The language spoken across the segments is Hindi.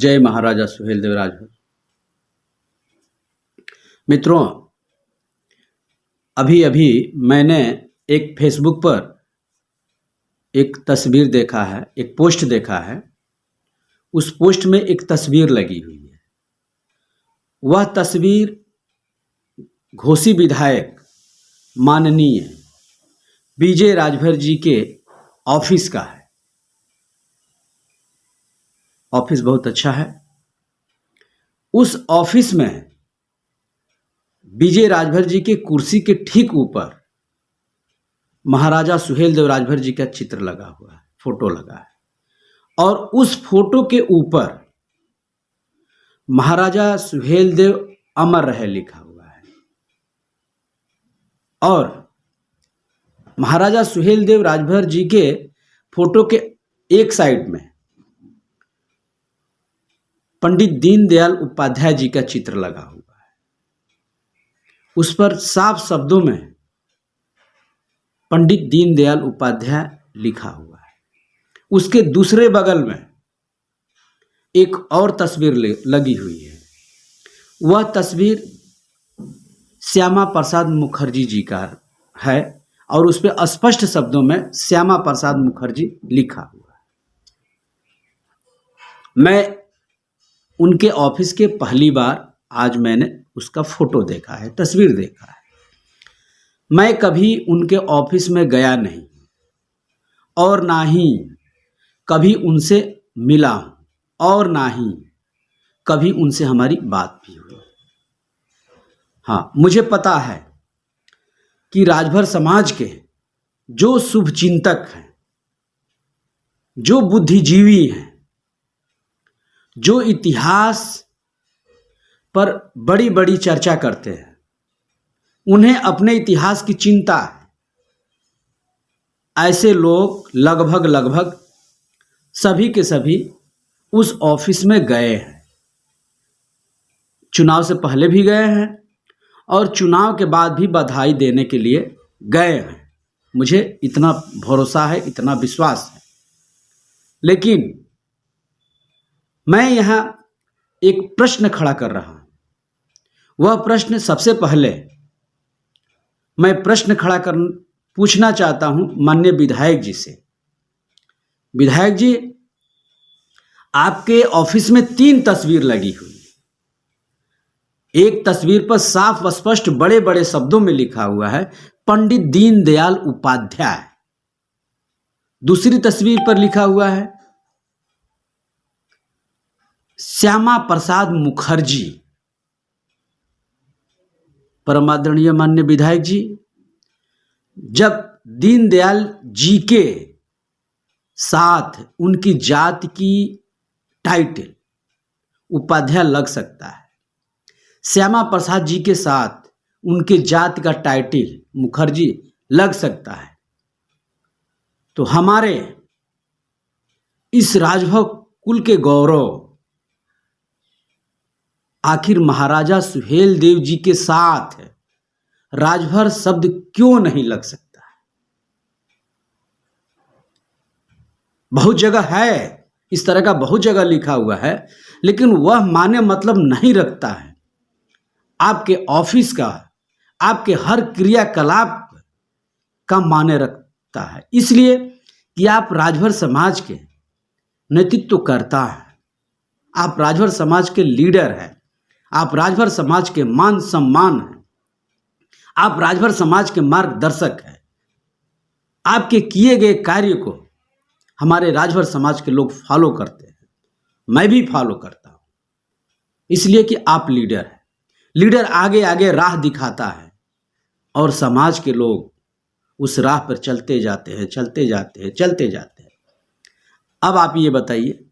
जय महाराजा सुहेलदेव राजभर। मित्रों, अभी अभी मैंने एक फेसबुक पर एक तस्वीर देखा है, एक पोस्ट देखा है। उस पोस्ट में एक तस्वीर लगी हुई है। वह तस्वीर घोसी विधायक माननीय विजय राजभर जी के ऑफिस का है। ऑफिस बहुत अच्छा है। उस ऑफिस में विजय राजभर जी के कुर्सी के ठीक ऊपर महाराजा सुहेलदेव राजभर जी का चित्र लगा हुआ है, फोटो लगा है। और उस फोटो के ऊपर महाराजा सुहेलदेव अमर रहे लिखा हुआ है। और महाराजा सुहेलदेव राजभर जी के फोटो के एक साइड में पंडित दीनदयाल उपाध्याय जी का चित्र लगा हुआ है। उस पर साफ शब्दों में पंडित दीनदयाल उपाध्याय लिखा हुआ है। उसके दूसरे बगल में एक और तस्वीर लगी हुई है। वह तस्वीर श्यामा प्रसाद मुखर्जी जी का है और उस पर स्पष्ट शब्दों में श्यामा प्रसाद मुखर्जी लिखा हुआ है। मैं उनके ऑफिस के पहली बार आज मैंने उसका फोटो देखा है, तस्वीर देखा है। मैं कभी उनके ऑफिस में गया नहीं और ना ही कभी उनसे मिला हूं और ना ही कभी उनसे हमारी बात भी हुई। हाँ, मुझे पता है कि राजभर समाज के जो शुभचिंतक हैं, जो बुद्धिजीवी हैं, जो इतिहास पर बड़ी बड़ी चर्चा करते हैं, उन्हें अपने इतिहास की चिंता है। ऐसे लोग लगभग सभी के सभी उस ऑफिस में गए हैं। चुनाव से पहले भी गए हैं और चुनाव के बाद भी बधाई देने के लिए गए हैं। मुझे इतना भरोसा है, इतना विश्वास है। लेकिन मैं यहाँ एक प्रश्न खड़ा कर रहा हूँ। वह प्रश्न सबसे पहले मैं पूछना चाहता हूँ माननीय विधायक जी से। विधायक जी, आपके ऑफिस में 3 तस्वीर लगी हुई है। एक तस्वीर पर साफ स्पष्ट बड़े बड़े शब्दों में लिखा हुआ है पंडित दीनदयाल उपाध्याय। दूसरी तस्वीर पर लिखा हुआ है श्यामा प्रसाद मुखर्जी। परमादरणीय माननीय विधायक जी, जब दीनदयाल जी के साथ उनकी जाति की टाइटल उपाध्याय लग सकता है, श्यामा प्रसाद जी के साथ उनके जाति का टाइटल मुखर्जी लग सकता है, तो हमारे इस राजभर कुल के गौरव आखिर महाराजा सुहेलदेव जी के साथ राजभर शब्द क्यों नहीं लग सकता है? बहुत जगह है, इस तरह का बहुत जगह लिखा हुआ है, लेकिन वह माने मतलब नहीं रखता है आपके ऑफिस का, आपके हर क्रियाकलाप का माने रखता है। इसलिए कि आप राजभर समाज के नेतृत्व करता है, आप राजभर समाज के लीडर हैं, आप राजभर समाज के मान सम्मान हैं, आप राजभर समाज के मार्गदर्शक हैं। आपके किए गए कार्य को हमारे राजभर समाज के लोग फॉलो करते हैं, मैं भी फॉलो करता हूं। इसलिए कि आप लीडर हैं। लीडर आगे आगे राह दिखाता है और समाज के लोग उस राह पर चलते जाते हैं। अब आप ये बताइए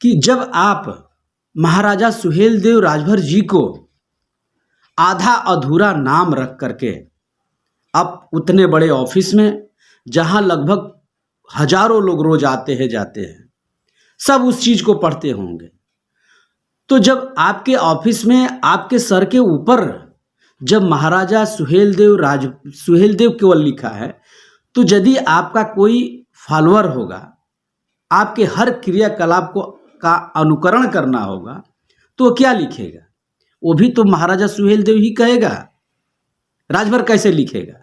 कि जब आप महाराजा सुहेलदेव राजभर जी को आधा अधूरा नाम रख करके अब उतने बड़े ऑफिस में, जहां लगभग हजारों लोग रोज आते हैं, सब उस चीज को पढ़ते होंगे, तो जब आपके ऑफिस में आपके सर के ऊपर जब महाराजा सुहेलदेव केवल लिखा है, तो यदि आपका कोई फॉलोअर होगा, आपके हर क्रियाकलाप का अनुकरण करना होगा तो वो क्या लिखेगा? वो भी तो महाराजा सुहेलदेव ही कहेगा। राजभर कैसे लिखेगा?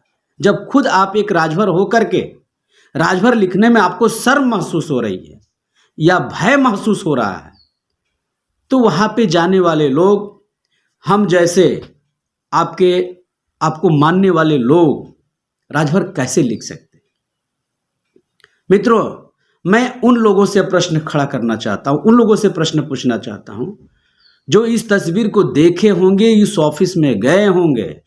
जब खुद आप एक राजभर होकर के राजभर लिखने में आपको शर्म महसूस हो रही है या भय महसूस हो रहा है, तो वहां पे जाने वाले लोग, हम जैसे आपको मानने वाले लोग राजभर कैसे लिख सकते हैं? मित्रों, मैं उन लोगों से प्रश्न खड़ा करना चाहता हूं, उन लोगों से प्रश्न पूछना चाहता हूं जो इस तस्वीर को देखे होंगे, इस ऑफिस में गए होंगे,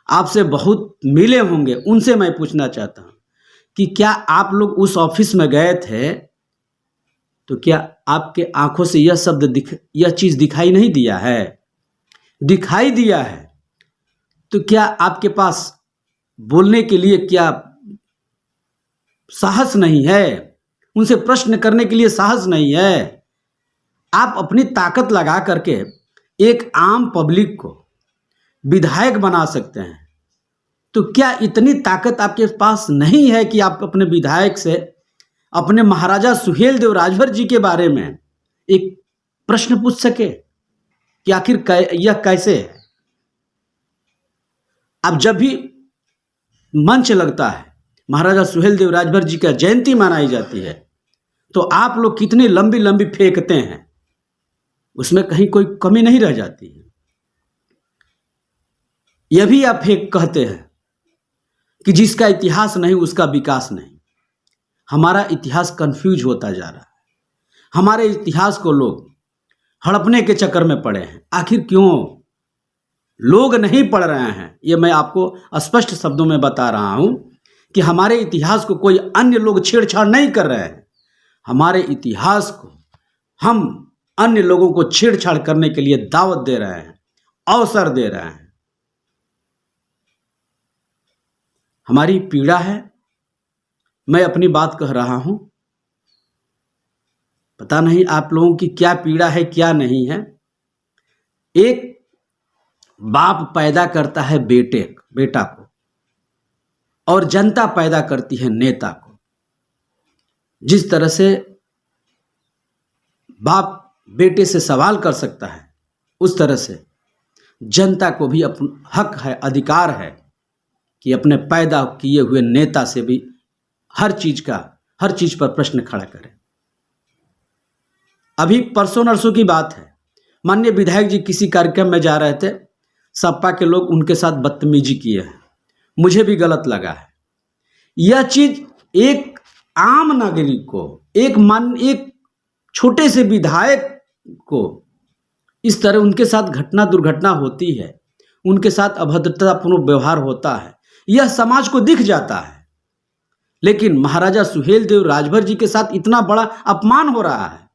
आपसे बहुत मिले होंगे। उनसे मैं पूछना चाहता हूं कि क्या आप लोग उस ऑफिस में गए थे तो क्या आपके आंखों से यह चीज दिखाई नहीं दिया है? दिखाई दिया है तो क्या आपके पास बोलने के लिए क्या साहस नहीं है? उनसे प्रश्न करने के लिए साहस नहीं है? आप अपनी ताकत लगा करके एक आम पब्लिक को विधायक बना सकते हैं, तो क्या इतनी ताकत आपके पास नहीं है कि आप अपने विधायक से अपने महाराजा सुहेलदेव राजभर जी के बारे में एक प्रश्न पूछ सके कि आखिर यह कैसे है? अब जब भी मंच लगता है, महाराजा सुहेलदेव राजभर जी का जयंती मनाई जाती है, तो आप लोग कितनी लंबी लंबी फेंकते हैं, उसमें कहीं कोई कमी नहीं रह जाती है। यह भी आप फेंक कहते हैं कि जिसका इतिहास नहीं उसका विकास नहीं। हमारा इतिहास कंफ्यूज होता जा रहा है। हमारे इतिहास को लोग हड़पने के चक्कर में पड़े हैं। आखिर क्यों लोग नहीं पढ़ रहे हैं? ये मैं आपको स्पष्ट शब्दों में बता रहा हूं कि हमारे इतिहास को कोई अन्य लोग छेड़छाड़ नहीं कर रहे हैं। हमारे इतिहास को हम अन्य लोगों को छेड़छाड़ करने के लिए दावत दे रहे हैं, अवसर दे रहे हैं। हमारी पीड़ा है। मैं अपनी बात कह रहा हूं, पता नहीं आप लोगों की क्या पीड़ा है, क्या नहीं है। एक बाप पैदा करता है बेटा को, और जनता पैदा करती है नेता को। जिस तरह से बाप बेटे से सवाल कर सकता है, उस तरह से जनता को भी अपना हक है, अधिकार है कि अपने पैदा किए हुए नेता से भी हर चीज पर प्रश्न खड़ा करें। अभी परसों नरसों की बात है, माननीय विधायक जी किसी कार्यक्रम में जा रहे थे, सपा के लोग उनके साथ बदतमीजी किए हैं। मुझे भी गलत लगा है। यह चीज एक आम नागरिक को, एक छोटे से विधायक को इस तरह उनके साथ दुर्घटना होती है, उनके साथ अभद्रतापूर्ण व्यवहार होता है, यह समाज को दिख जाता है। लेकिन महाराजा सुहेलदेव राजभर जी के साथ इतना बड़ा अपमान हो रहा है,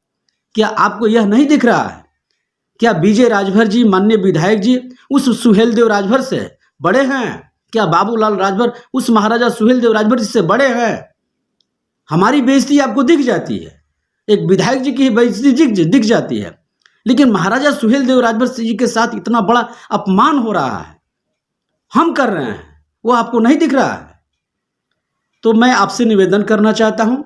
क्या आपको यह नहीं दिख रहा है? क्या विजय राजभर जी, माननीय विधायक जी, उस सुहेलदेव राजभर से बड़े हैं? क्या बाबूलाल राजभर उस महाराजा सुहेलदेव राजभर जी से बड़े हैं? हमारी बेइज्जती आपको दिख जाती है, एक विधायक जी की बेइज्जती दिख जाती है, लेकिन महाराजा सुहेलदेव राजभर जी के साथ इतना बड़ा अपमान हो रहा है, हम कर रहे हैं, वो आपको नहीं दिख रहा है। तो मैं आपसे निवेदन करना चाहता हूं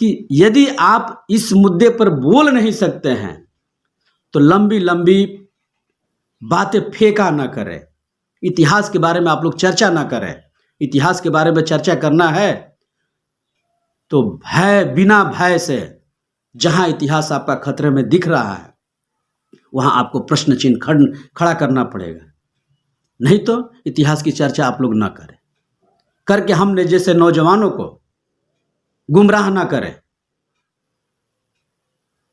कि यदि आप इस मुद्दे पर बोल नहीं सकते हैं तो लंबी लंबी बातें फेंका ना करें। इतिहास के बारे में आप लोग चर्चा ना करें। इतिहास के बारे में चर्चा करना है तो बिना भय से, जहां इतिहास आपका खतरे में दिख रहा है वहां आपको प्रश्न चिन्ह खड़ा करना पड़ेगा। नहीं तो इतिहास की चर्चा आप लोग ना करें, करके हमने जैसे नौजवानों को गुमराह ना करें।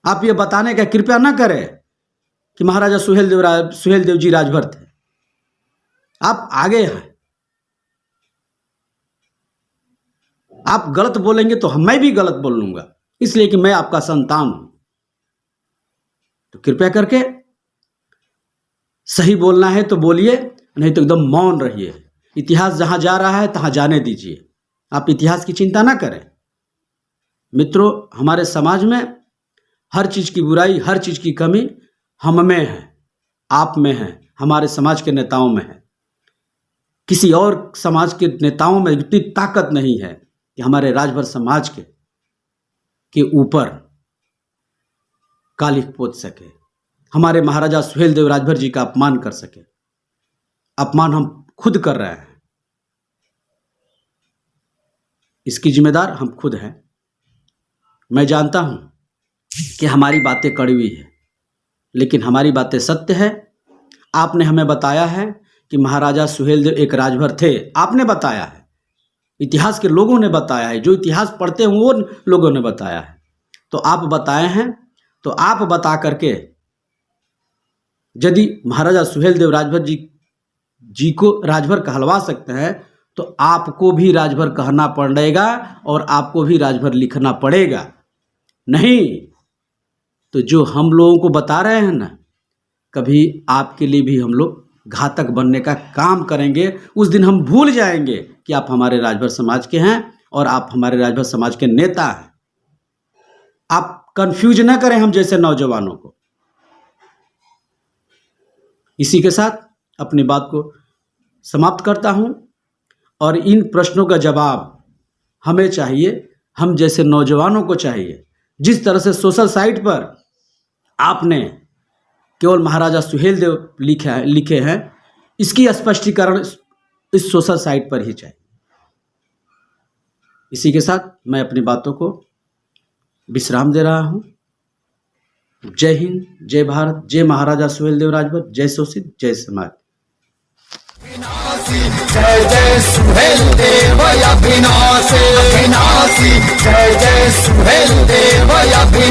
आप ये बताने का कृपया ना करें कि महाराजा सुहेलदेव जी राजभर थे। आप आगे हैं, आप गलत बोलेंगे तो मैं भी गलत बोल लूंगा, इसलिए कि मैं आपका संतान हूं। तो कृपया करके सही बोलना है तो बोलिए, नहीं तो एकदम मौन रहिए। इतिहास जहां जा रहा है तहां जाने दीजिए, आप इतिहास की चिंता ना करें। मित्रों, हमारे समाज में हर चीज की बुराई, हर चीज की कमी हम में है, आप में है, हमारे समाज के नेताओं में है। किसी और समाज के नेताओं में इतनी ताकत नहीं है कि हमारे राजभर समाज के ऊपर कालिख पोत सके, हमारे महाराजा सुहेलदेव राजभर जी का अपमान कर सके। अपमान हम खुद कर रहे हैं, इसकी जिम्मेदार हम खुद हैं। मैं जानता हूं कि हमारी बातें कड़वी है, लेकिन हमारी बातें सत्य है। आपने हमें बताया है कि महाराजा सुहेलदेव एक राजभर थे, आपने बताया है, इतिहास के लोगों ने बताया है, जो इतिहास पढ़ते हैं वो लोगों ने बताया है। तो आप बताए हैं, तो आप बता करके यदि महाराजा सुहेलदेव राजभर जी को राजभर कहलवा सकते हैं, तो आपको भी राजभर कहना पड़ेगा और आपको भी राजभर लिखना पड़ेगा। नहीं तो जो हम लोगों को बता रहे हैं ना, कभी आपके लिए भी हम लोग घातक बनने का काम करेंगे। उस दिन हम भूल जाएंगे कि आप हमारे राजभर समाज के हैं और आप हमारे राजभर समाज के नेता हैं। आप कंफ्यूज ना करें हम जैसे नौजवानों को। इसी के साथ अपनी बात को समाप्त करता हूं, और इन प्रश्नों का जवाब हमें चाहिए, हम जैसे नौजवानों को चाहिए। जिस तरह से सोशल साइट पर आपने केवल महाराजा सुहेलदेव लिखे हैं, इसकी स्पष्टीकरण इस सोशल साइट पर ही चाहिए। इसी के साथ मैं अपनी बातों को विश्राम दे रहा हूं। जय हिंद, जय भारत, जय महाराजा सुहेलदेव राजभर, जय शोषित, जय समाज। जय जय सुहेलदेव अविनाशी, जय जय सुहेलदेव अविनाशी।